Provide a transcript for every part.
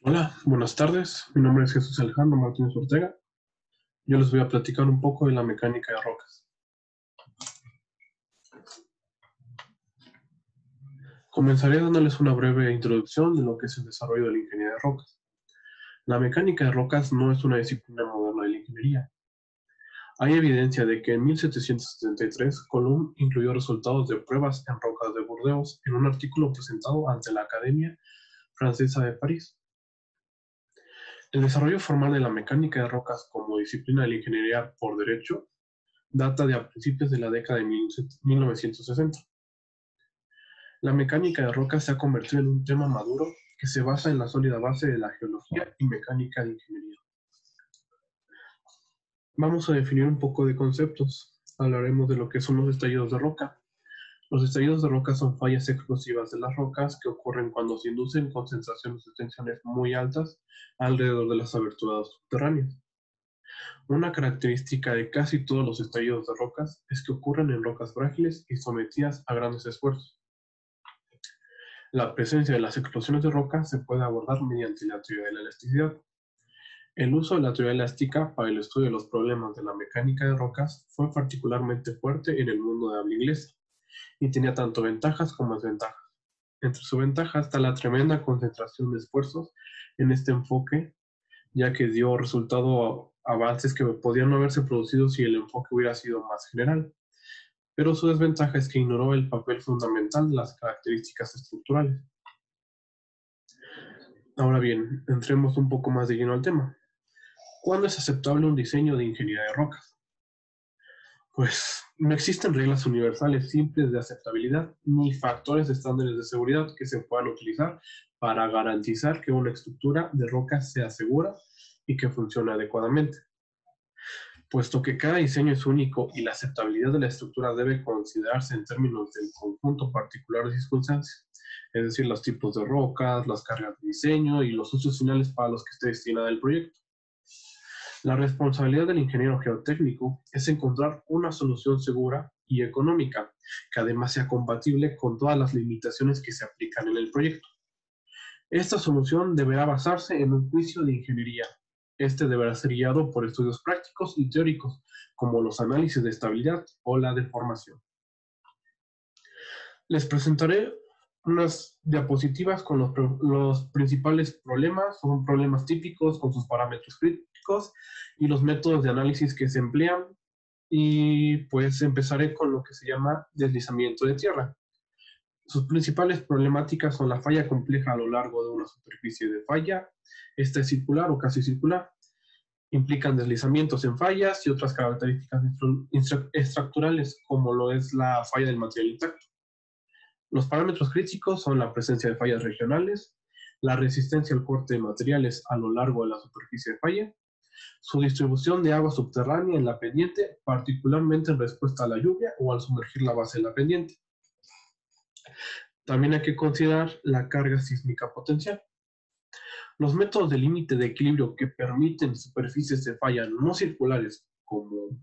Hola, buenas tardes. Mi nombre es Jesús Alejandro Martínez Ortega. Yo les voy a platicar un poco de la mecánica de rocas. Comenzaré dándoles una breve introducción de lo que es el desarrollo de la ingeniería de rocas. La mecánica de rocas no es una disciplina moderna de la ingeniería. Hay evidencia de que en 1773 Coulomb incluyó resultados de pruebas en rocas de Burdeos en un artículo presentado ante la Academia Francesa de París. El desarrollo formal de la mecánica de rocas como disciplina de la ingeniería por derecho data de a principios de la década de 1960. La mecánica de rocas se ha convertido en un tema maduro que se basa en la sólida base de la geología y mecánica de ingeniería. Vamos a definir un poco de conceptos. Hablaremos de lo que son los estallidos de roca. Los estallidos de roca son fallas explosivas de las rocas que ocurren cuando se inducen concentraciones de tensiones muy altas alrededor de las aberturas subterráneas. Una característica de casi todos los estallidos de rocas es que ocurren en rocas frágiles y sometidas a grandes esfuerzos. La presencia de las explosiones de roca se puede abordar mediante la teoría de la elasticidad. El uso de la teoría elástica para el estudio de los problemas de la mecánica de rocas fue particularmente fuerte en el mundo de habla inglesa y tenía tanto ventajas como desventajas. Entre sus ventajas está la tremenda concentración de esfuerzos en este enfoque, ya que dio resultado a avances que podían no haberse producido si el enfoque hubiera sido más general. Pero su desventaja es que ignoró el papel fundamental de las características estructurales. Ahora bien, entremos un poco más de lleno al tema. ¿Cuándo es aceptable un diseño de ingeniería de rocas? Pues no existen reglas universales simples de aceptabilidad ni factores estándares de seguridad que se puedan utilizar para garantizar que una estructura de rocas sea segura y que funcione adecuadamente. Puesto que cada diseño es único y la aceptabilidad de la estructura debe considerarse en términos del conjunto particular de circunstancias, es decir, los tipos de rocas, las cargas de diseño y los usos finales para los que esté destinado el proyecto. La responsabilidad del ingeniero geotécnico es encontrar una solución segura y económica, que además sea compatible con todas las limitaciones que se aplican en el proyecto. Esta solución deberá basarse en un juicio de ingeniería. Este deberá ser guiado por estudios prácticos y teóricos, como los análisis de estabilidad o la deformación. Les presentaré unas diapositivas con los principales problemas, son problemas típicos con sus parámetros críticos y los métodos de análisis que se emplean. Y pues empezaré con lo que se llama deslizamiento de tierra. Sus principales problemáticas son la falla compleja a lo largo de una superficie de falla. Esta es circular o casi circular. Implican deslizamientos en fallas y otras características estructurales, como lo es la falla del material intacto. Los parámetros críticos son la presencia de fallas regionales, la resistencia al corte de materiales a lo largo de la superficie de falla, su distribución de agua subterránea en la pendiente, particularmente en respuesta a la lluvia o al sumergir la base de la pendiente. También hay que considerar la carga sísmica potencial. Los métodos de límite de equilibrio que permiten superficies de falla no circulares como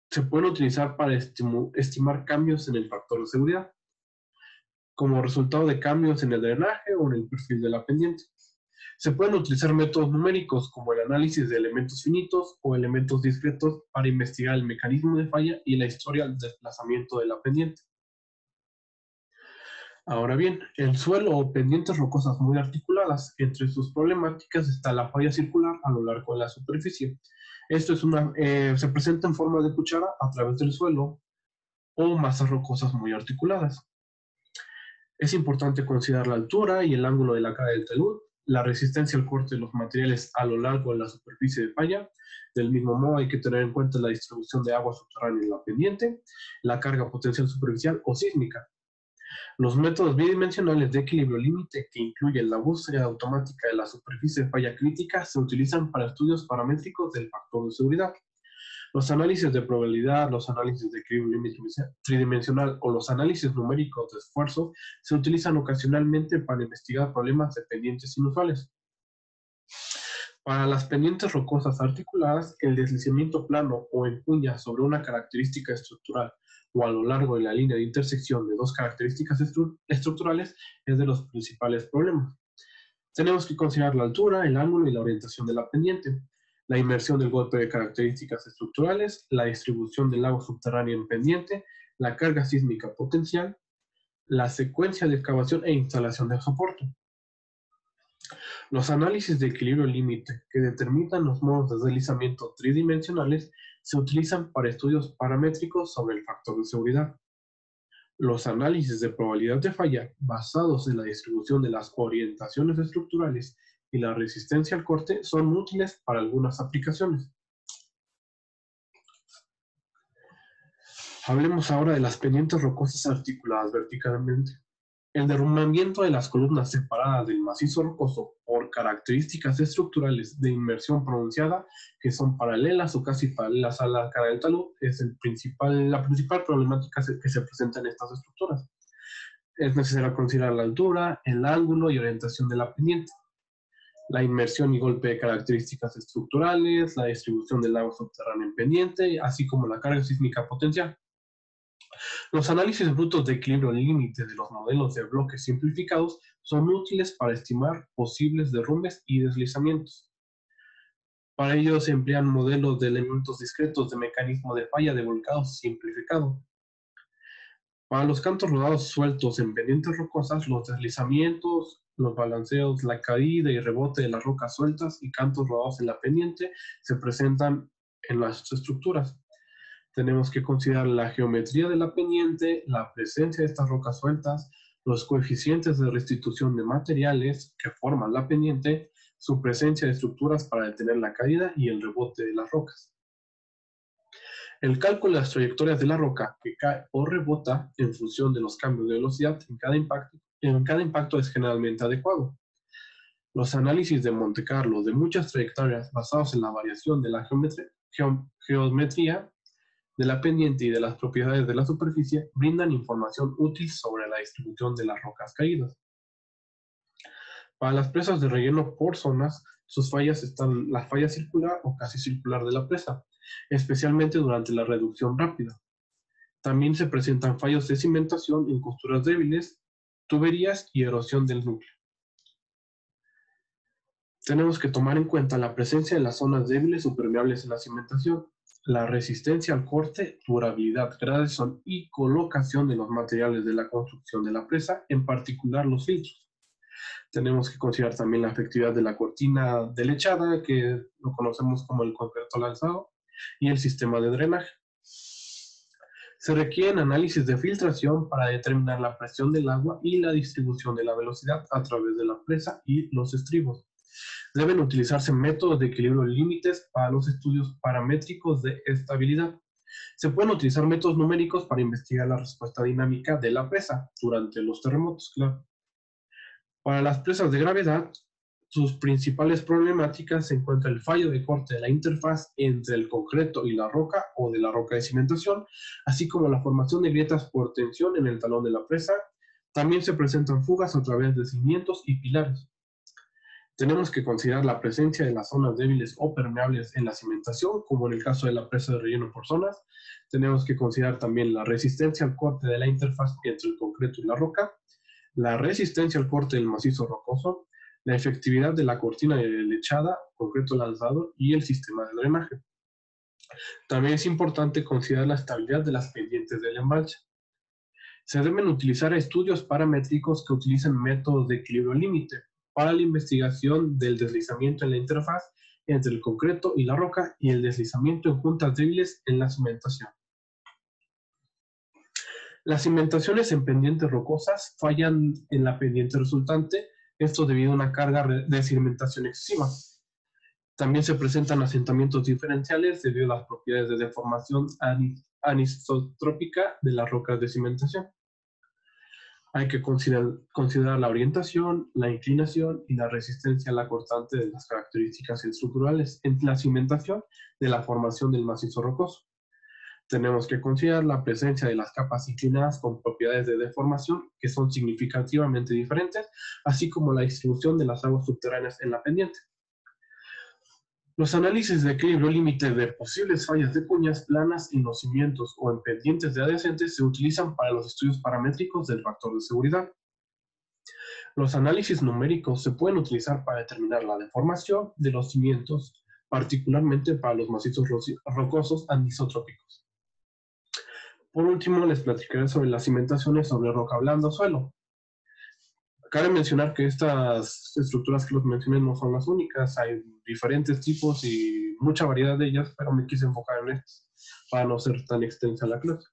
se pueden utilizar para estimar cambios en el factor de seguridad, como resultado de cambios en el drenaje o en el perfil de la pendiente. Se pueden utilizar métodos numéricos como el análisis de elementos finitos o elementos discretos para investigar el mecanismo de falla y la historia del desplazamiento de la pendiente. Ahora bien, el suelo o pendientes rocosas muy articuladas, entre sus problemáticas está la falla circular a lo largo de la superficie. Esto se presenta en forma de cuchara a través del suelo o masas rocosas muy articuladas. Es importante considerar la altura y el ángulo de la cara del talud, la resistencia al corte de los materiales a lo largo de la superficie de falla. Del mismo modo, hay que tener en cuenta la distribución de agua subterránea en la pendiente, la carga potencial superficial o sísmica. Los métodos bidimensionales de equilibrio límite, que incluyen la búsqueda automática de la superficie de falla crítica, se utilizan para estudios paramétricos del factor de seguridad. Los análisis de probabilidad, los análisis de equilibrio tridimensional o los análisis numéricos de esfuerzo se utilizan ocasionalmente para investigar problemas de pendientes inusuales. Para las pendientes rocosas articuladas, el deslizamiento plano o en cuña sobre una característica estructural o a lo largo de la línea de intersección de dos características estructurales es de los principales problemas. Tenemos que considerar la altura, el ángulo y la orientación de la pendiente, la inmersión del golpe de características estructurales, la distribución del agua subterránea en pendiente, la carga sísmica potencial, la secuencia de excavación e instalación del soporte. Los análisis de equilibrio límite que determinan los modos de deslizamiento tridimensionales se utilizan para estudios paramétricos sobre el factor de seguridad. Los análisis de probabilidad de falla basados en la distribución de las orientaciones estructurales y la resistencia al corte son útiles para algunas aplicaciones. Hablemos ahora de las pendientes rocosas articuladas verticalmente. El derrumbamiento de las columnas separadas del macizo rocoso por características estructurales de inmersión pronunciada que son paralelas o casi paralelas a la cara del talud es la principal problemática que se presenta en estas estructuras. Es necesario considerar la altura, el ángulo y orientación de la pendiente, la inmersión y golpe de características estructurales, la distribución del agua subterránea en pendiente, así como la carga sísmica potencial. Los análisis brutos de equilibrio límite de los modelos de bloques simplificados son útiles para estimar posibles derrumbes y deslizamientos. Para ello se emplean modelos de elementos discretos de mecanismo de falla de volcado simplificado. Para los cantos rodados sueltos en pendientes rocosas, los deslizamientos, los balanceos, la caída y rebote de las rocas sueltas y cantos rodados en la pendiente se presentan en las estructuras. Tenemos que considerar la geometría de la pendiente, la presencia de estas rocas sueltas, los coeficientes de restitución de materiales que forman la pendiente, su presencia de estructuras para detener la caída y el rebote de las rocas. El cálculo de las trayectorias de la roca que cae o rebota en función de los cambios de velocidad en cada impacto es generalmente adecuado. Los análisis de Monte Carlo de muchas trayectorias basados en la variación de la geometría de la pendiente y de las propiedades de la superficie brindan información útil sobre la distribución de las rocas caídas. Para las presas de relleno por zonas, sus fallas están la falla circular o casi circular de la presa, especialmente durante la reducción rápida. También se presentan fallos de cimentación en costuras débiles, tuberías y erosión del núcleo. Tenemos que tomar en cuenta la presencia de las zonas débiles o permeables en la cimentación, la resistencia al corte, durabilidad, gradación y colocación de los materiales de la construcción de la presa, en particular los filtros. Tenemos que considerar también la efectividad de la cortina de lechada, que lo conocemos como el concreto lanzado, y el sistema de drenaje. Se requieren análisis de filtración para determinar la presión del agua y la distribución de la velocidad a través de la presa y los estribos. Deben utilizarse métodos de equilibrio límites para los estudios paramétricos de estabilidad. Se pueden utilizar métodos numéricos para investigar la respuesta dinámica de la presa durante los terremotos, claro. Para las presas de gravedad, sus principales problemáticas se encuentra el fallo de corte de la interfaz entre el concreto y la roca o de la roca de cimentación, así como la formación de grietas por tensión en el talón de la presa. También se presentan fugas a través de cimientos y pilares. Tenemos que considerar la presencia de las zonas débiles o permeables en la cimentación, como en el caso de la presa de relleno por zonas. Tenemos que considerar también la resistencia al corte de la interfaz entre el concreto y la roca, la resistencia al corte del macizo rocoso, la efectividad de la cortina de lechada, concreto lanzado y el sistema de drenaje. También es importante considerar la estabilidad de las pendientes del embalse. Se deben utilizar estudios paramétricos que utilicen métodos de equilibrio límite para la investigación del deslizamiento en la interfaz entre el concreto y la roca y el deslizamiento en juntas débiles en la cimentación. Las cimentaciones en pendientes rocosas fallan en la pendiente resultante, esto debido a una carga de cimentación excesiva. También se presentan asentamientos diferenciales debido a las propiedades de deformación anisotrópica de las rocas de cimentación. Hay que considerar la orientación, la inclinación y la resistencia a la cortante de las características estructurales en la cimentación de la formación del macizo rocoso. Tenemos que considerar la presencia de las capas inclinadas con propiedades de deformación que son significativamente diferentes, así como la distribución de las aguas subterráneas en la pendiente. Los análisis de equilibrio límite de posibles fallas de cuñas planas en los cimientos o en pendientes de adyacentes se utilizan para los estudios paramétricos del factor de seguridad. Los análisis numéricos se pueden utilizar para determinar la deformación de los cimientos, particularmente para los macizos rocosos anisotrópicos. Por último, les platicaré sobre las cimentaciones sobre roca blanda o suelo. Cabe mencionar que estas estructuras que los mencioné no son las únicas, hay diferentes tipos y mucha variedad de ellas, pero me quise enfocar en estas para no ser tan extensa la clase.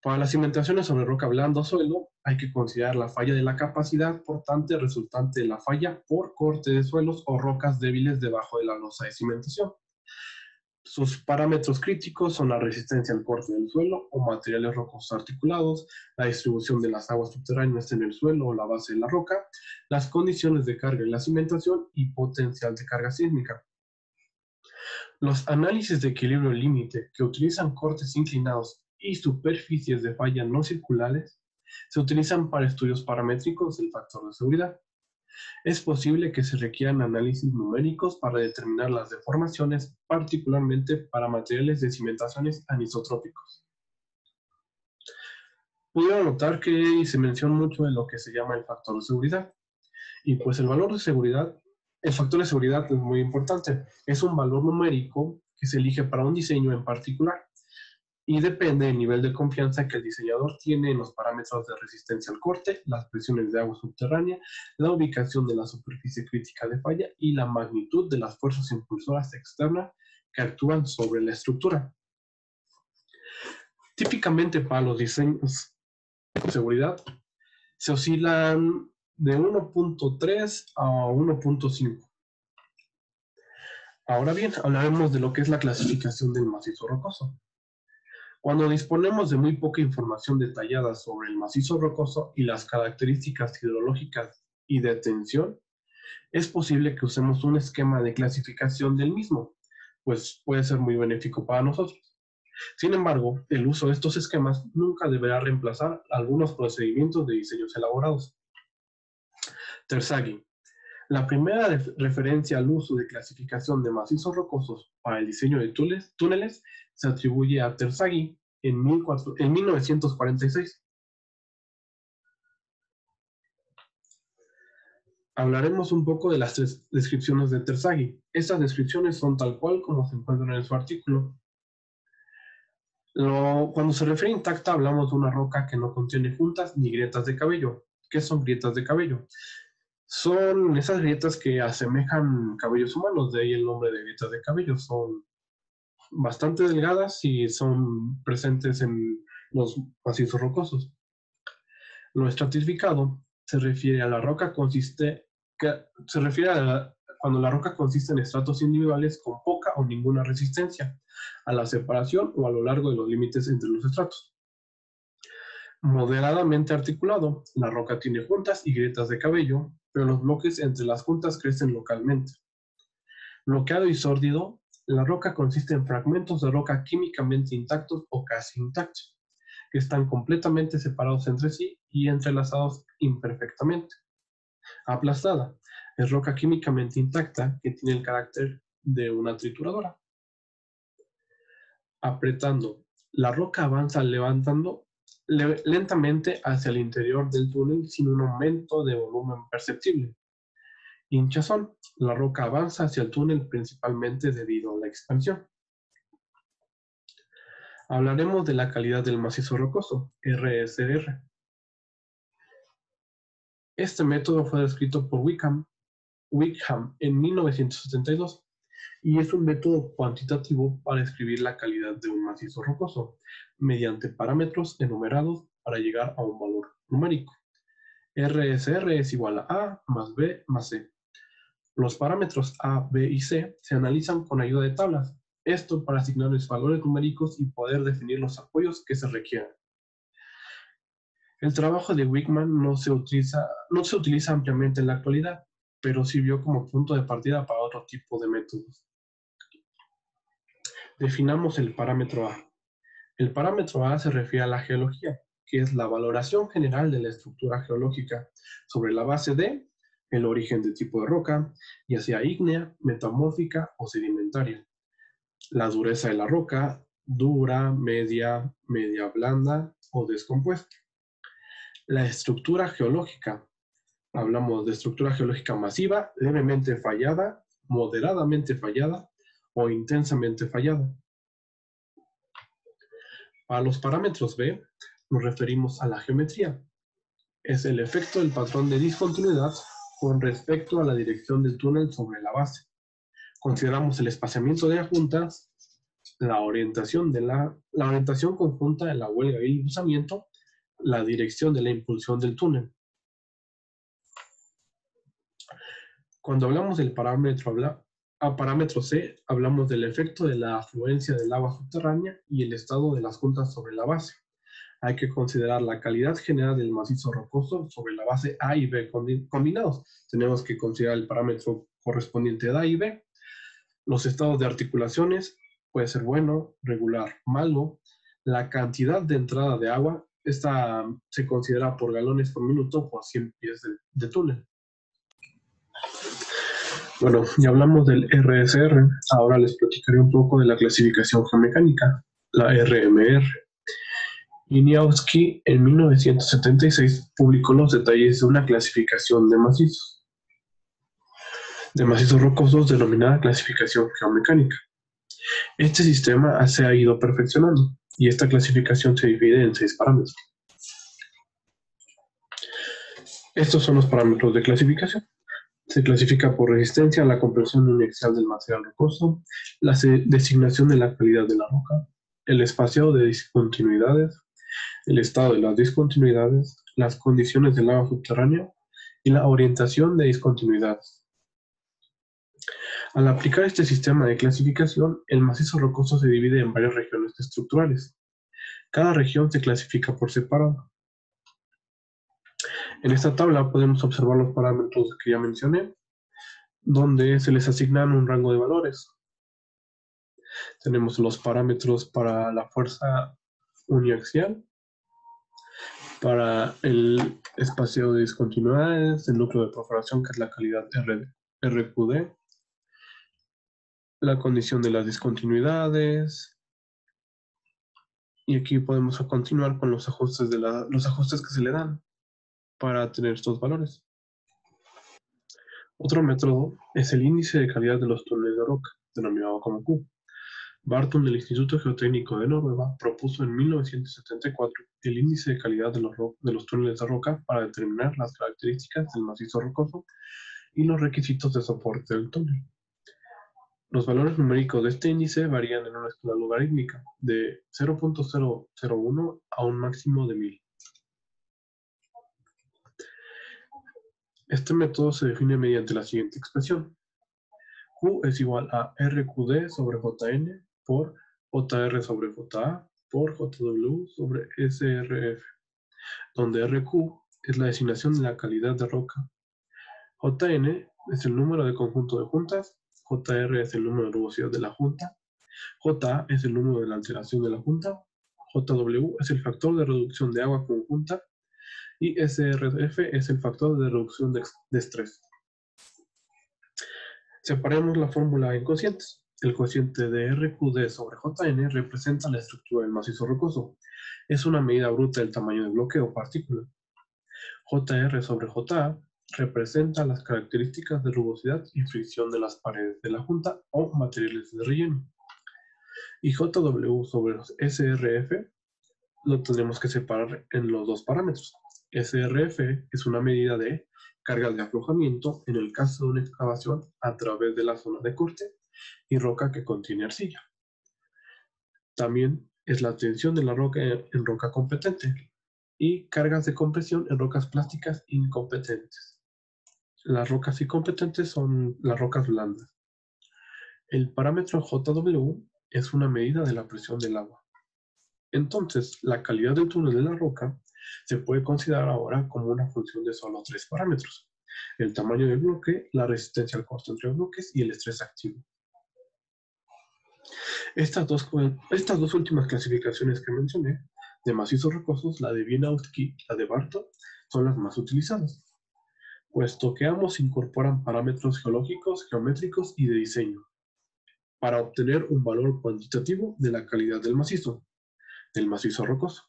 Para las cimentaciones sobre roca blanda o suelo, hay que considerar la falla de la capacidad portante resultante de la falla por corte de suelos o rocas débiles debajo de la losa de cimentación. Sus parámetros críticos son la resistencia al corte del suelo o materiales rocosos articulados, la distribución de las aguas subterráneas en el suelo o la base de la roca, las condiciones de carga en la cimentación y potencial de carga sísmica. Los análisis de equilibrio límite que utilizan cortes inclinados y superficies de falla no circulares se utilizan para estudios paramétricos del factor de seguridad. Es posible que se requieran análisis numéricos para determinar las deformaciones, particularmente para materiales de cimentaciones anisotrópicos. Pudieron notar que se menciona mucho de lo que se llama el factor de seguridad. Y pues el valor de seguridad, el factor de seguridad es muy importante. Es un valor numérico que se elige para un diseño en particular y depende del nivel de confianza que el diseñador tiene en los parámetros de resistencia al corte, las presiones de agua subterránea, la ubicación de la superficie crítica de falla y la magnitud de las fuerzas impulsoras externas que actúan sobre la estructura. Típicamente para los diseños de seguridad se oscilan de 1.3 a 1.5. Ahora bien, hablaremos de lo que es la clasificación del macizo rocoso. Cuando disponemos de muy poca información detallada sobre el macizo rocoso y las características hidrológicas y de tensión, es posible que usemos un esquema de clasificación del mismo, pues puede ser muy benéfico para nosotros. Sin embargo, el uso de estos esquemas nunca deberá reemplazar algunos procedimientos de diseños elaborados. Terzaghi. La primera referencia al uso de clasificación de macizos rocosos para el diseño de túneles se atribuye a Terzaghi en 1946. Hablaremos un poco de las tres descripciones de Terzaghi. Estas descripciones son tal cual como se encuentran en su artículo. Cuando se refiere a intacta, hablamos de una roca que no contiene juntas ni grietas de cabello. ¿Qué son grietas de cabello? Son esas grietas que asemejan cabellos humanos, de ahí el nombre de grietas de cabello. Son bastante delgadas y son presentes en los macizos rocosos. Lo estratificado se refiere a la roca cuando la roca consiste en estratos individuales con poca o ninguna resistencia a la separación o a lo largo de los límites entre los estratos. Moderadamente articulado, la roca tiene juntas y grietas de cabello, pero los bloques entre las juntas crecen localmente. Bloqueado y sórdido, la roca consiste en fragmentos de roca químicamente intactos o casi intactos, que están completamente separados entre sí y entrelazados imperfectamente. Aplastada, es roca químicamente intacta que tiene el carácter de una trituradora. Apretando, la roca avanza lentamente hacia el interior del túnel sin un aumento de volumen perceptible. Hinchazón, la roca avanza hacia el túnel principalmente debido a la expansión. Hablaremos de la calidad del macizo rocoso, RSR. Este método fue descrito por Wickham en 1972 y es un método cuantitativo para describir la calidad de un macizo rocoso mediante parámetros enumerados para llegar a un valor numérico. RSR es igual a A más B más C. Los parámetros A, B y C se analizan con ayuda de tablas, esto para asignarles valores numéricos y poder definir los apoyos que se requieran. El trabajo de Wickham no se utiliza ampliamente en la actualidad, pero sirvió como punto de partida para otro tipo de métodos. Definamos el parámetro A. El parámetro A se refiere a la geología, que es la valoración general de la estructura geológica sobre la base de el origen del tipo de roca, ya sea ígnea, metamórfica o sedimentaria. La dureza de la roca, dura, media blanda o descompuesta. La estructura geológica. Hablamos de estructura geológica masiva, levemente fallada, moderadamente fallada o intensamente fallada. Para los parámetros B, nos referimos a la geometría. Es el efecto del patrón de discontinuidad con respecto a la dirección del túnel sobre la base. Consideramos el espaciamiento de juntas, la orientación conjunta de la huelga y el impulsamiento, la dirección de la impulsión del túnel. Cuando hablamos del parámetro C, hablamos del efecto de la afluencia del agua subterránea y el estado de las juntas sobre la base. Hay que considerar la calidad general del macizo rocoso sobre la base A y B combinados. Tenemos que considerar el parámetro correspondiente de A y B. Los estados de articulaciones puede ser bueno, regular, malo. La cantidad de entrada de agua, esta se considera por galones por minuto por 100 pies de túnel. Bueno, ya hablamos del RSR, ahora les platicaré un poco de la clasificación geomecánica, la RMR. Iniawski en 1976 publicó los detalles de una clasificación de macizos rocosos denominada clasificación geomecánica. Este sistema se ha ido perfeccionando y esta clasificación se divide en 6 parámetros. Estos son los parámetros de clasificación. Se clasifica por resistencia a la compresión uniaxial del material rocoso, la designación de la calidad de la roca, el espaciado de discontinuidades, el estado de las discontinuidades, las condiciones del agua subterránea y la orientación de discontinuidades. Al aplicar este sistema de clasificación, el macizo rocoso se divide en varias regiones estructurales. Cada región se clasifica por separado. En esta tabla podemos observar los parámetros que ya mencioné, donde se les asignan un rango de valores. Tenemos los parámetros para la fuerza uniaxial, para el espacio de discontinuidades, el núcleo de perforación, que es la calidad RQD, la condición de las discontinuidades, y aquí podemos continuar con los ajustes, los ajustes que se le dan para tener estos valores. Otro método es el índice de calidad de los túneles de roca, denominado como Q. Barton del Instituto Geotécnico de Noruega propuso en 1974 el índice de calidad de los túneles de roca para determinar las características del macizo rocoso y los requisitos de soporte del túnel. Los valores numéricos de este índice varían en una escala logarítmica de 0.001 a un máximo de 1000. Este método se define mediante la siguiente expresión. Q es igual a RQD sobre JN por JR sobre JA por JW sobre SRF, donde RQ es la designación de la calidad de roca, JN es el número de conjunto de juntas, JR es el número de rugosidad de la junta, JA es el número de la alteración de la junta, JW es el factor de reducción de agua conjunta y SRF es el factor de reducción de estrés. Separemos la fórmula en cocientes. El cociente de RQD sobre JN representa la estructura del macizo rocoso. Es una medida bruta del tamaño del bloque o partícula. JR sobre JA representa las características de rugosidad y fricción de las paredes de la junta o materiales de relleno. Y JW sobre SRF lo tendremos que separar en los dos parámetros. SRF es una medida de cargas de aflojamiento en el caso de una excavación a través de la zona de corte y roca que contiene arcilla. También es la tensión de la roca en roca competente y cargas de compresión en rocas plásticas incompetentes. Las rocas incompetentes son las rocas blandas. El parámetro JW es una medida de la presión del agua. Entonces, la calidad del túnel de la roca se puede considerar ahora como una función de solo 3 parámetros: el tamaño del bloque, la resistencia al corte entre bloques y el estrés activo. Estas dos últimas clasificaciones que mencioné, de macizos rocosos, la de Wieniawski y la de Barton, son las más utilizadas, puesto que ambos incorporan parámetros geológicos, geométricos y de diseño, para obtener un valor cuantitativo de la calidad del macizo rocoso.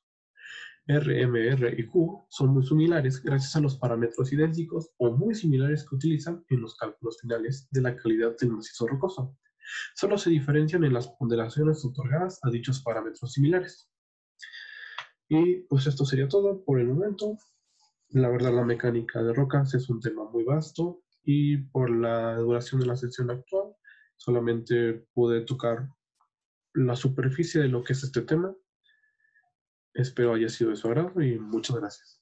R, M, R y Q son muy similares gracias a los parámetros idénticos o muy similares que utilizan en los cálculos finales de la calidad del macizo rocoso. Solo se diferencian en las ponderaciones otorgadas a dichos parámetros similares. Y pues esto sería todo por el momento. La verdad, la mecánica de rocas es un tema muy vasto y por la duración de la sesión actual solamente pude tocar la superficie de lo que es este tema. Espero haya sido de su agrado y muchas gracias.